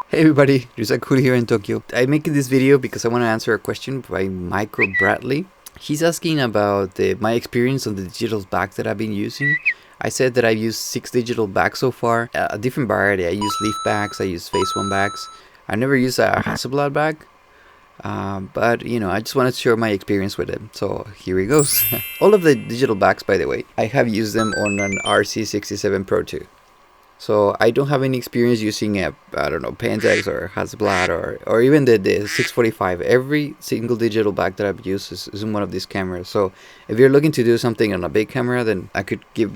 Hey everybody, Cool here in Tokyo. I'm making this video because I want to answer a question by Michael Bradley. He's asking about my experience on the digital bags that I've been using. I said that I've used 6 digital bags so far, a different variety. I use leaf bags, I use Phase 1 bags. I never use a Hasselblad bag, but you know, I just wanted to share my experience with it. So here he goes. All of the digital bags, by the way, I have used them on an RZ67 Pro II. So I don't have any experience using I don't know, Pentax or Hasselblad or even the 645. Every single digital bag that I've used is in one of these cameras. So if you're looking to do something on a big camera, then I could give,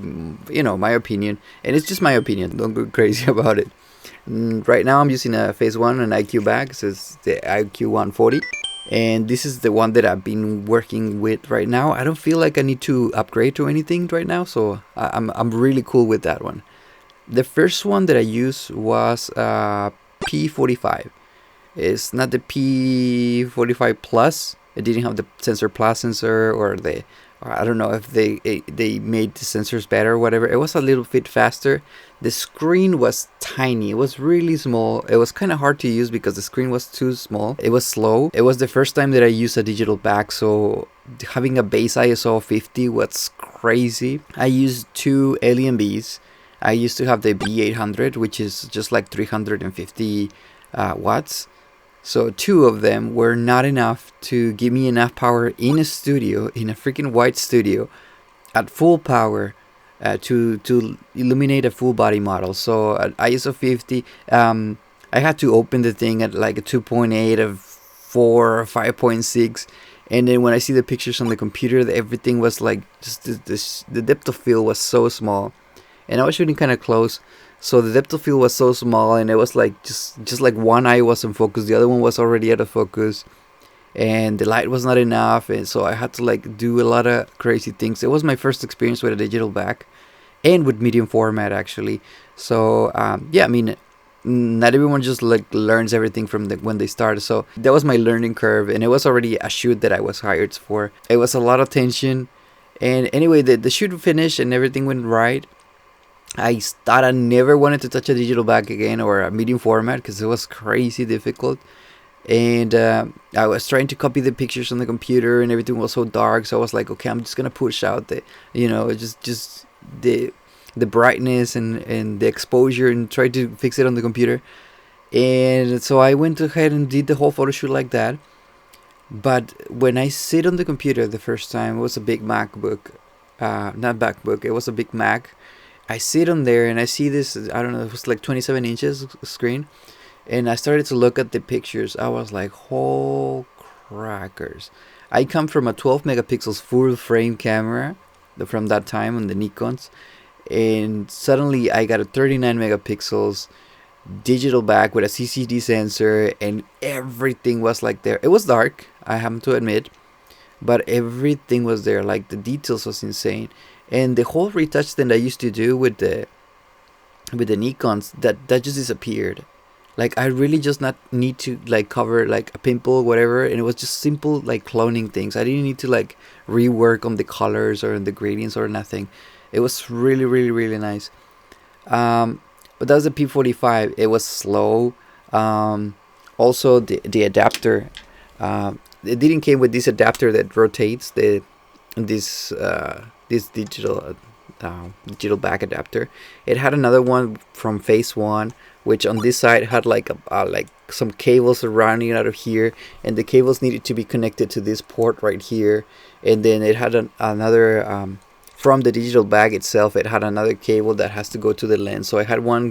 you know, my opinion. And it's just my opinion. Don't go crazy about it. Right now I'm using a Phase 1, an IQ bag. So it's the IQ 140. And this is the one that I've been working with right now. I don't feel like I need to upgrade to anything right now. So I'm really cool with that one. The first one that I used was P45. It's not the P45 Plus. It didn't have the Sensor Plus sensor, or I don't know if they made the sensors better or whatever. It was a little bit faster. The screen was tiny. It was really small. It was kind of hard to use because the screen was too small. It was slow. It was the first time that I used a digital bag, so having a base ISO of 50 was crazy. I used 2 Alien Bs. I used to have the B800, which is just like 350 watts. So 2 of them were not enough to give me enough power in a studio, in a freaking white studio, at full power to illuminate a full body model. So at ISO 50, I had to open the thing at like a 2.8, of 4, or 5.6. And then when I see the pictures on the computer, everything was like, just the depth of field was so small. And I was shooting kind of close, so the depth of field was so small, and it was like just like one eye was in focus, the other one was already out of focus, and the light was not enough, and so I had to like do a lot of crazy things. It was my first experience with a digital bag, and with medium format actually. So yeah, I mean, not everyone just like learns everything from when they start. So that was my learning curve, and it was already a shoot that I was hired for. It was a lot of tension, and anyway, the shoot finished and everything went right. I thought I never wanted to touch a digital bag again, or a medium format, because it was crazy difficult. And I was trying to copy the pictures on the computer, and everything was so dark. So I was like, okay, I'm just gonna push out the, you know, just the brightness and the exposure, and try to fix it on the computer. And so I went ahead and did the whole photo shoot like that. But when I sit on the computer the first time, it was a big MacBook, not MacBook, it was a big Mac. I sit on there and I see this, I don't know, it was like 27 inches screen, and I started to look at the pictures. I was like, whole crackers. I come from a 12 megapixels full frame camera from that time on the Nikons, and suddenly I got a 39 megapixels digital bag with a CCD sensor, and everything was like there. It was dark, I have to admit, but everything was there. Like the details was insane. And the whole retouch that I used to do with the Nikons, that just disappeared. Like I really just not need to like cover like a pimple, whatever, and it was just simple like cloning things. I didn't need to like rework on the colors or on the gradients or nothing. It was really, really, really nice. But that was the P45. It was slow. Also the adapter. It didn't came with this adapter that rotates this digital back adapter. It had another one from Phase 1, which on this side had like like some cables running out of here, and the cables needed to be connected to this port right here. And then it had another from the digital bag itself. It had another cable that has to go to the lens. So I had one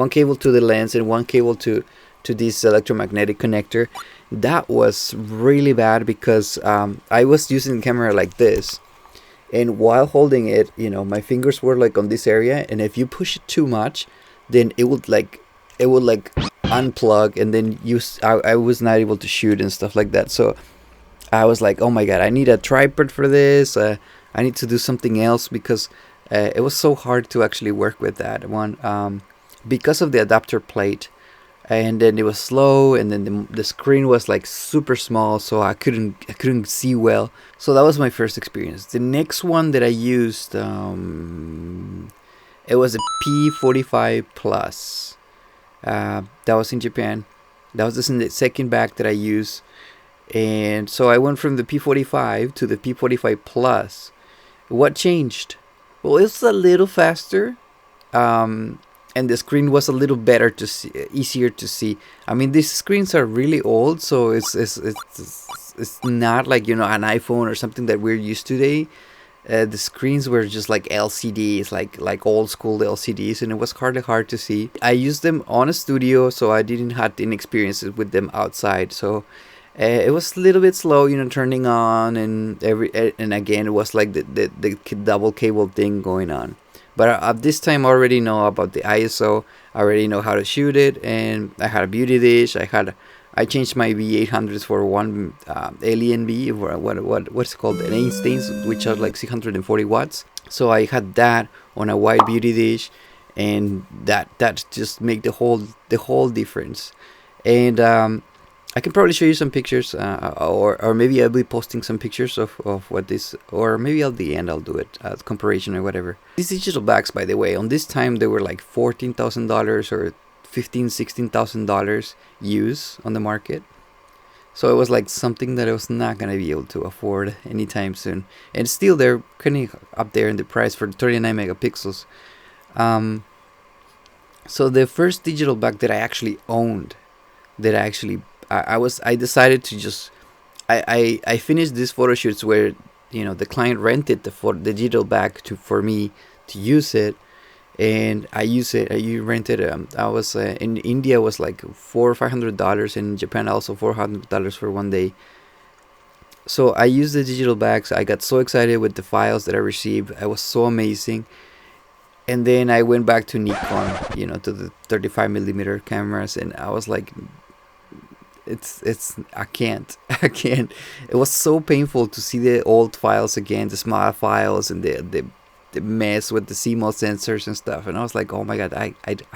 cable to the lens, and one cable to this electromagnetic connector. That was really bad because I was using the camera like this, and while holding it, you know, my fingers were like on this area, and if you push it too much, then it would like unplug, and then I was not able to shoot and stuff like that. So I was like, oh my god, I need a tripod for this. I need to do something else, because it was so hard to actually work with that one, because of the adapter plate. And then it was slow, and then the screen was like super small, so I couldn't see well. So that was my first experience. The next one that I used, it was a P45 Plus. That was in Japan. That was the second bag that I used. And so I went from the P45 to the P45 Plus. What changed? Well, it's a little faster, and the screen was a little better to see, easier to see. I mean, these screens are really old, so it's not like, you know, an iPhone or something that we're used to today. The screens were just like LCDs, like old school LCDs, and it was hard to see. I used them on a studio, so I didn't have any experiences with them outside. So it was a little bit slow, you know, turning on, and again it was like the double cable thing going on. But at this time I already know about the ISO. I already know how to shoot it, and I had a beauty dish. I changed my V800s for one Alien V, or what's it called, an Einstein's, which are like 640 watts. So I had that on a white beauty dish, and that just make the whole difference. And I can probably show you some pictures, or maybe I'll be posting some pictures of what this, or maybe at the end I'll do it as comparison or whatever. These digital bags, by the way, on this time they were like $14,000 or $15,000-$16,000 used on the market. So it was like something that I was not gonna be able to afford anytime soon. And still they're kind of up there in the price for 39 megapixels. So the first digital bag that I actually owned, that I decided to just, I finished these photo shoots where, you know, the client rented the digital bag for me to use it, and I use it. I rented. I was in India, was like $400 or $500, in Japan also $400 for one day. So I used the digital bags. I got so excited with the files that I received. It was so amazing. And then I went back to Nikon, you know, to the 35mm cameras, and I was like, I can't. It was so painful to see the old files again, the small files, and the mess with the CMOS sensors and stuff. And I was like, oh my god, I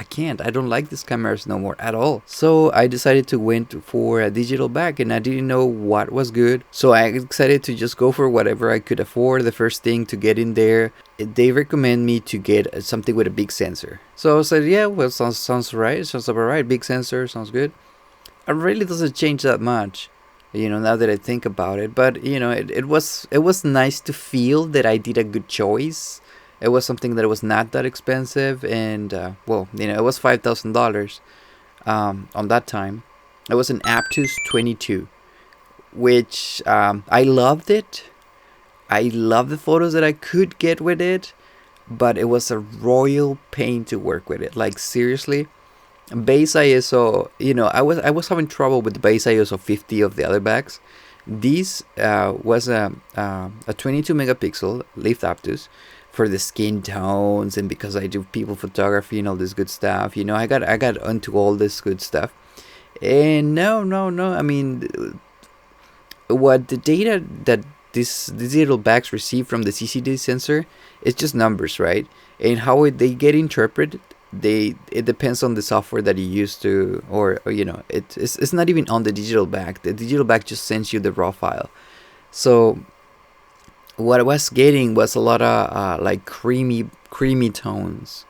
can't. I don't like these cameras no more at all. So I decided to went for a digital bag, and I didn't know what was good. So I decided to just go for whatever I could afford. The first thing to get in there, they recommend me to get something with a big sensor. So I said, yeah, well, sounds right. Sounds about right. Big sensor sounds good. It really doesn't change that much, you know, now that I think about it. But you know, it was nice to feel that I did a good choice. It was something that was not that expensive, and well, you know, it was $5,000 on that time. It was an Aptus 22, which I loved it. I loved the photos that I could get with it, but it was a royal pain to work with it. Like, seriously. Base ISO, you know, I was having trouble with the base ISO 50 of the other bags. This was a 22 megapixel lift Aptus for the skin tones, and because I do people photography and all this good stuff, you know, I got onto all this good stuff. And no, I mean, what the data that these little bags receive from the CCD sensor, it's just numbers, right? And how they get interpreted, it depends on the software that you use to, or you know, it's not even on the digital bag. The digital bag just sends you the raw file. So what I was getting was a lot of like creamy tones.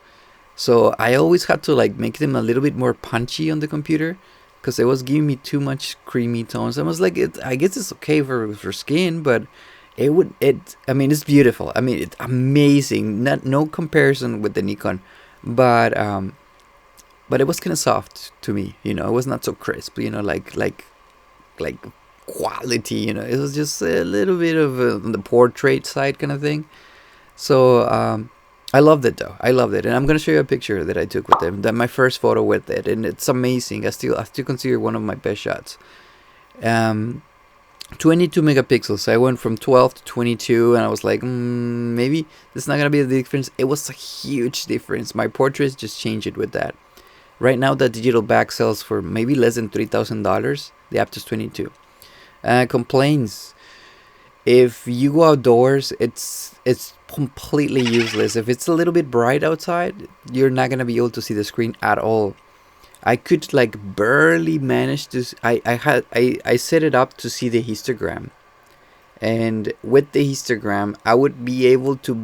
So I always had to like make them a little bit more punchy on the computer, because it was giving me too much creamy tones. I was like, I guess it's okay for skin, but I mean, it's beautiful. I mean, it's amazing. No comparison with the Nikon. But it was kind of soft to me, you know. It was not so crisp, you know, like quality, you know. It was just a little bit of on the portrait side kind of thing. So I loved it though. I loved it, and I'm gonna show you a picture that I took with them. That my first photo with it, and it's amazing. I still consider it one of my best shots. 22 megapixels. I went from 12 to 22, and I was like, maybe this is not gonna be the difference. It was a huge difference. My portraits just changed it with that. Right now, that digital bag sells for maybe less than $3,000. The Aptus 22. Complaints: if you go outdoors, it's completely useless. If it's a little bit bright outside, you're not gonna be able to see the screen at all. I could like barely manage to. I set it up to see the histogram, and with the histogram, I would be able to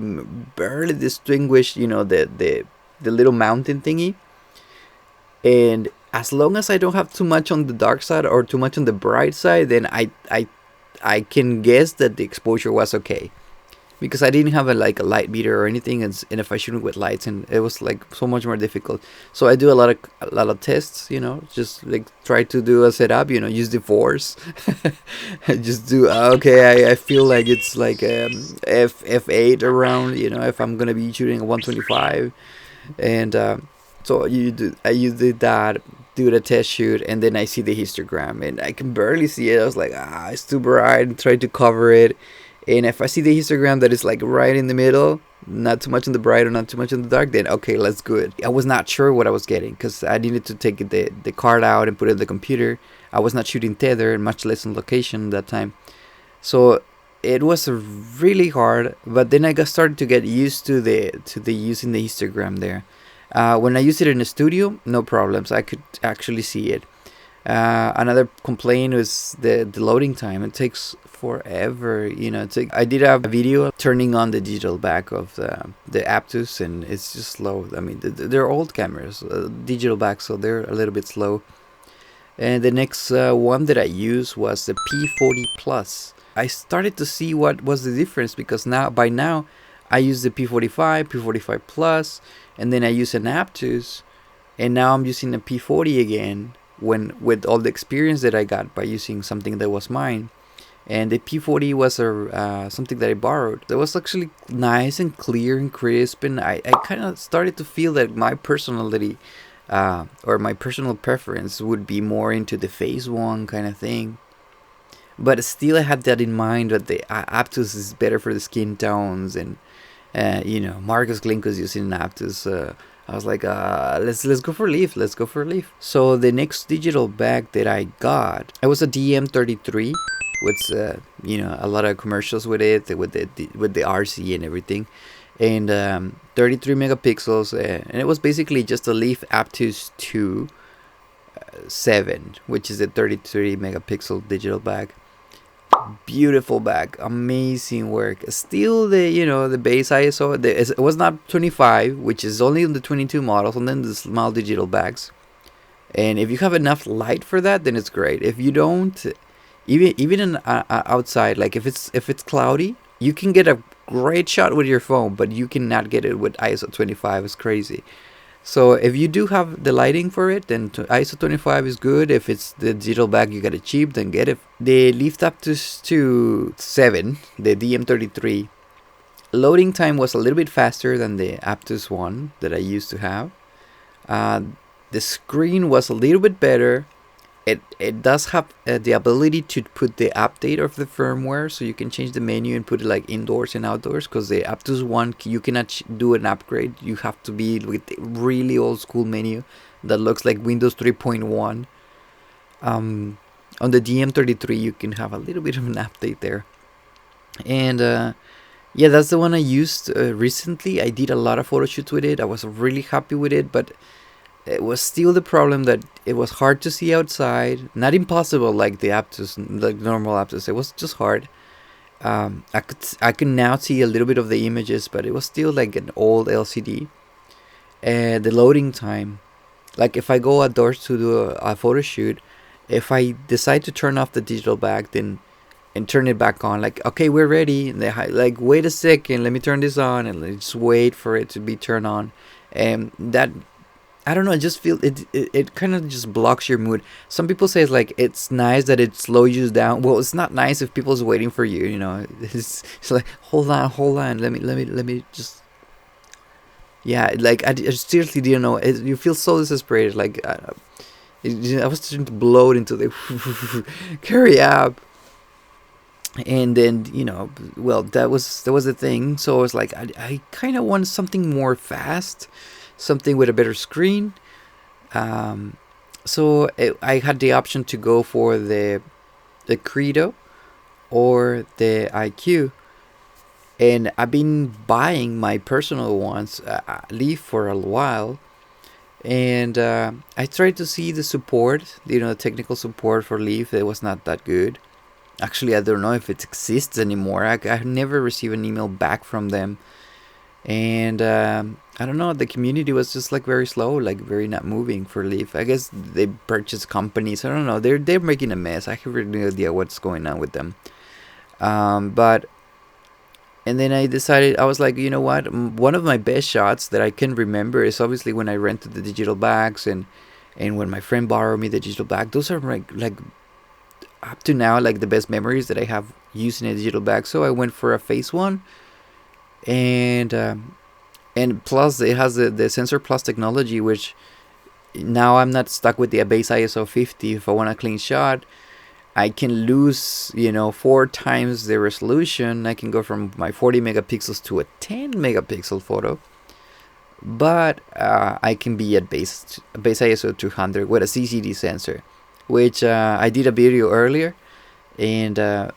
barely distinguish, you know, the little mountain thingy. And as long as I don't have too much on the dark side or too much on the bright side, then I can guess that the exposure was okay, because I didn't have like a light meter or anything, and if I shoot with lights, and it was like so much more difficult. So I do a lot of tests, you know, just like try to do a setup, you know, use the force. Just do okay. I feel like it's like f8 around, you know, if I'm gonna be shooting a 125, and so I did that, do the test shoot, and then I see the histogram, and I can barely see it. I was like, it's too bright, and try to cover it. And if I see the histogram that is like right in the middle, not too much in the bright or not too much in the dark, then okay, let's go. I was not sure what I was getting, because I needed to take the card out and put it in the computer. I was not shooting tether, and much less on location that time. So it was really hard, but then I got started to get used to the using the histogram there. When I used it in the studio, no problems. I could actually see it. Another complaint was the loading time. It takes forever, you know. I did a video turning on the digital back of the Aptus, and it's just slow. I mean, they're old cameras, digital back, so they're a little bit slow. And the next one that I used was the P40 Plus. I started to see what was the difference, because by now I use the P45, P45 Plus, and then I use an Aptus, and now I'm using the P40 again, with all the experience that I got by using something that was mine. And the P40 was something that I borrowed. That was actually nice and clear and crisp, and I kind of started to feel that my personality or my personal preference would be more into the phase one kind of thing. But still, I had that in mind, that the Aptus is better for the skin tones, and you know, Marcus Glinko's using an Aptus. I was like, let's go for Leaf. Let's go for Leaf. So the next digital bag that I got, it was a DM33 with you know, a lot of commercials with it, with the RC and everything, and 33 megapixels, and it was basically just a Leaf Aptus 2 7, which is a 33 megapixel digital bag. Beautiful bag, amazing work. Still, the base ISO, it was not 25, which is only on the 22 models, and then the small digital bags. And if you have enough light for that, then it's great. If you don't, even in outside, like if it's cloudy, you can get a great shot with your phone, but you cannot get it with ISO 25. It's crazy. So if you do have the lighting for it, then ISO 25 is good. If it's the digital bag, you get it cheap, then get it. The Leaf Aptus 7, the DM33, loading time was a little bit faster than the Aptus 1 that I used to have. The screen was a little bit better. It does have the ability to put the update of the firmware, so you can change the menu and put it like indoors and outdoors, because the Aptus 1, you cannot do an upgrade. You have to be with the really old school menu that looks like Windows 3.1. On the DM33, you can have a little bit of an update there. And yeah, that's the one I used recently. I did a lot of photo shoots with it. I was really happy with it, but it was still the problem that it was hard to see outside. Not impossible like the Aptus, like normal Aptus. It was just hard. I could now see a little bit of the images, but it was still like an old LCD. And the loading time, like if I go outdoors to do a photo shoot, if I decide to turn off the digital bag, then and turn it back on, like, okay, we're ready, and they like, wait a second, let me turn this on, and just wait for it to be turned on. And that, I don't know, I just feel it kind of just blocks your mood. Some people say it's like, it's nice that it slows you down. Well, it's not nice if people's waiting for you, you know. It's like, hold on, let me just, yeah, like I seriously didn't know. You feel so desperate, like I was starting to blow into the carry up. And then, well, that was the thing. So I was like, I kind of want something more fast, something with a better screen. So I had the option to go for the Credo or the IQ. And I've been buying my personal ones, Leaf, for a while. And I tried to see the support, the technical support for Leaf. It was not that good. Actually, I don't know if it exists anymore. I've never received an email back from them. And I don't know, the community was just like very slow, like very not moving for Leaf. I guess they purchased companies. I don't know. They're making a mess. I have really no idea what's going on with them. But and then I decided, I was like, you know what? One of my best shots that I can remember is obviously when I rented the digital bags, and when my friend borrowed me the digital bag. Those are like up to now like the best memories that I have using a digital bag. So I went for a Phase One, and plus it has the Sensor Plus technology, which now I'm not stuck with the base ISO 50. If I want a clean shot, I can lose, 4 times the resolution. I can go from my 40 megapixels to a 10 megapixel photo, but I can be at base ISO 200 with a CCD sensor, which I did a video earlier, and I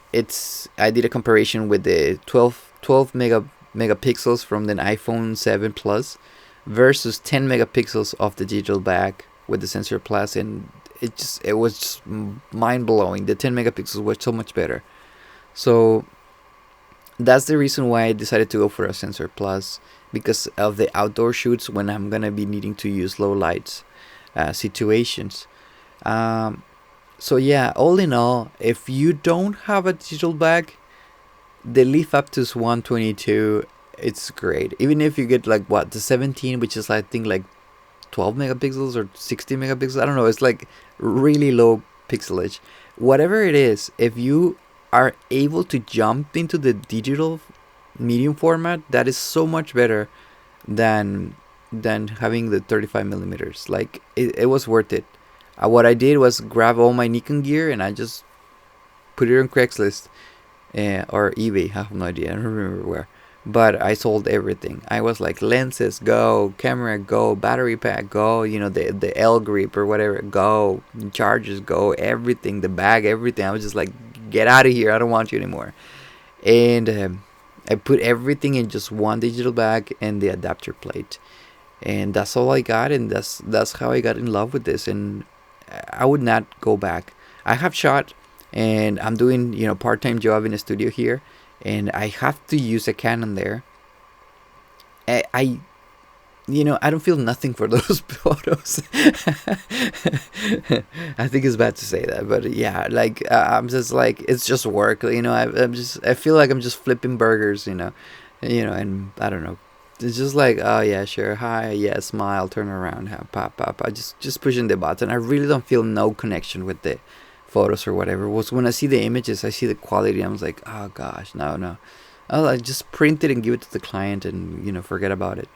did a comparison with the 12 megapixels from the iPhone 7 Plus versus 10 megapixels of the digital bag with the Sensor Plus, and it was just mind blowing. The 10 megapixels was so much better. So that's the reason why I decided to go for a Sensor Plus, because of the outdoor shoots when I'm gonna be needing to use low lights situations. So yeah, all in all, if you don't have a digital bag, the Leaf Aptus 122, it's great. Even if you get like the 17, which is I think like 12 megapixels or 60 megapixels, I don't know, it's like really low pixelage. Whatever it is, if you are able to jump into the digital medium format, that is so much better than having the 35 millimeters. Like it was worth it. What I did was grab all my Nikon gear and I just put it on Craigslist or eBay. I have no idea, I don't remember where, but I sold everything. I was like, lenses go, camera go, battery pack go, the L grip or whatever go, chargers go, everything, the bag, everything. I was just like, get out of here, I don't want you anymore. And I put everything in just one digital bag and the adapter plate, and that's all I got. And that's how I got in love with this, and I would not go back. I have shot, and I'm doing part-time job in a studio here, and I have to use a Canon there. I don't feel nothing for those photos. I think it's bad to say that, but yeah, like I'm just like, it's just work. I feel like I'm just flipping burgers, and I don't know. It's just like, oh yeah, sure, hi, yeah, smile, turn around, pop, pop. I just pushing the button. I really don't feel no connection with the photos or whatever. Was when I see the images, I see the quality, I was like, oh gosh, no. I just print it and give it to the client and forget about it.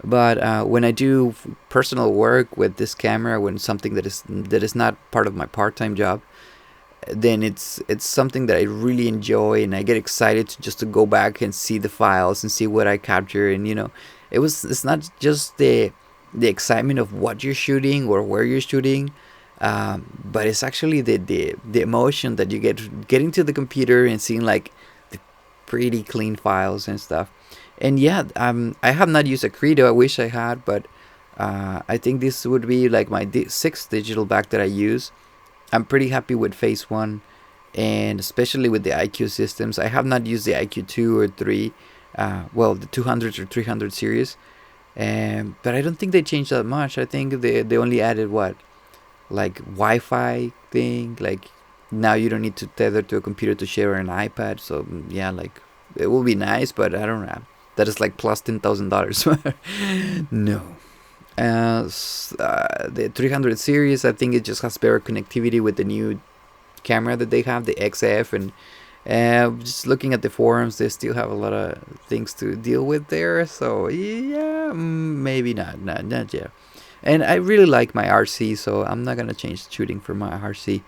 But when I do personal work with this camera, when something that is not part of my part-time job, then it's something that I really enjoy, and I get excited to go back and see the files and see what I capture. And it's not just the excitement of what you're shooting or where you're shooting, but it's actually the emotion that you getting to the computer and seeing like the pretty clean files and stuff. And yeah, I have not used a Credo. I wish I had, but I think this would be like my 6th digital bag that I use. I'm pretty happy with Phase 1, and especially with the IQ systems. I have not used the IQ 2 or 3, the 200 or 300 series, but I don't think they changed that much. I think they only added like Wi-Fi thing, like now you don't need to tether to a computer to share an iPad. So yeah, like it will be nice, but I don't know. That is like plus $10,000. No. The 300 series, I think it just has better connectivity with the new camera that they have, the XF, and just looking at the forums, they still have a lot of things to deal with there. So yeah, maybe not yet. And I really like my RC, so I'm not gonna change shooting for my RC.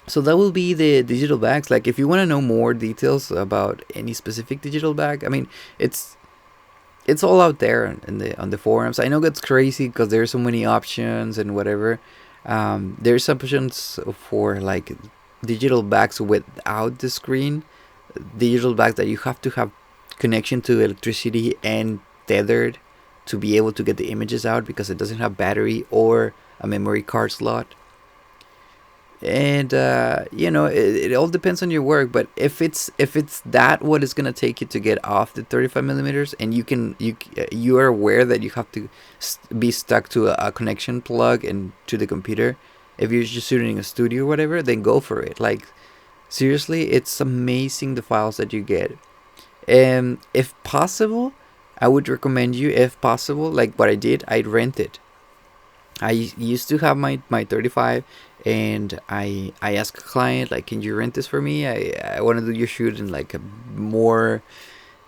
So that will be the digital bags. Like if you want to know more details about any specific digital bag, I mean, it's all out there on the forums. I know that's crazy because there's so many options and whatever. There's options for like digital bags without the screen, digital bags that you have to have connection to electricity and tethered to be able to get the images out because it doesn't have battery or a memory card slot. And you know, it all depends on your work, but if it's that what is gonna take you to get off the 35 millimeters, and you are aware that you have to be stuck to a connection plug and to the computer, if you're just shooting in a studio or whatever, then go for it. Like, seriously, it's amazing the files that you get. And if possible, I would recommend you, if possible, like what I did, I'd rent it. I used to have my 35, and I asked a client, like, can you rent this for me? I want to do your shoot in like a more,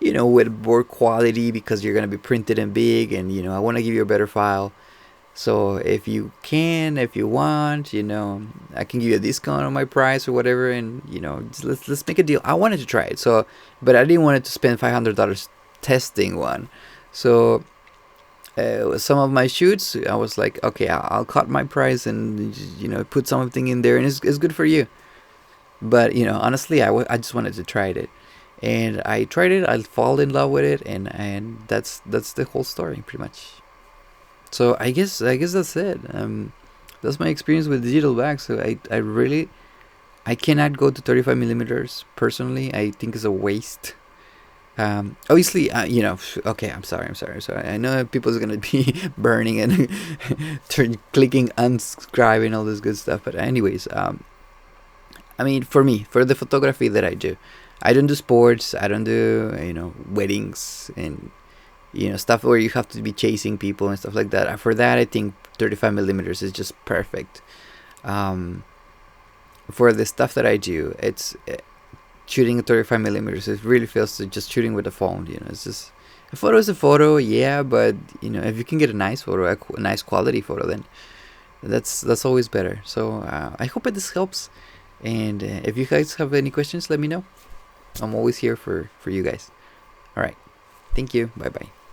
you know, with more quality, because you're gonna be printed and big, and you know, I want to give you a better file. So if you can, if you want, you know, I can give you a discount on my price or whatever, and you know, let's make a deal. I wanted to try it, so, but I didn't want to spend $500 testing one. So some of my shoots, I was like, okay, I'll cut my price and, you know, put something in there, and it's good for you. But you know, honestly, I just wanted to try it, and I tried it. I fall in love with it, and that's the whole story pretty much. So I guess that's it. That's my experience with digital bags. So I really, I cannot go to 35 millimeters personally. I think it's a waste. Obviously, you know, okay, I'm sorry. I know people's gonna be burning and clicking unsubscribe and all this good stuff. But anyways, I mean, for me, for the photography that I don't do sports. I don't do, you know, weddings and, you know, stuff where you have to be chasing people and stuff like that. For that, I think 35 millimeters is just perfect. For the stuff that I do, it's shooting at 35 millimeters. It really feels like just shooting with a phone. You know, it's just, a photo is a photo, yeah. But you know, if you can get a nice photo, a nice quality photo, then that's always better. So I hope this helps. And if you guys have any questions, let me know. I'm always here for you guys. All right. Thank you. Bye bye.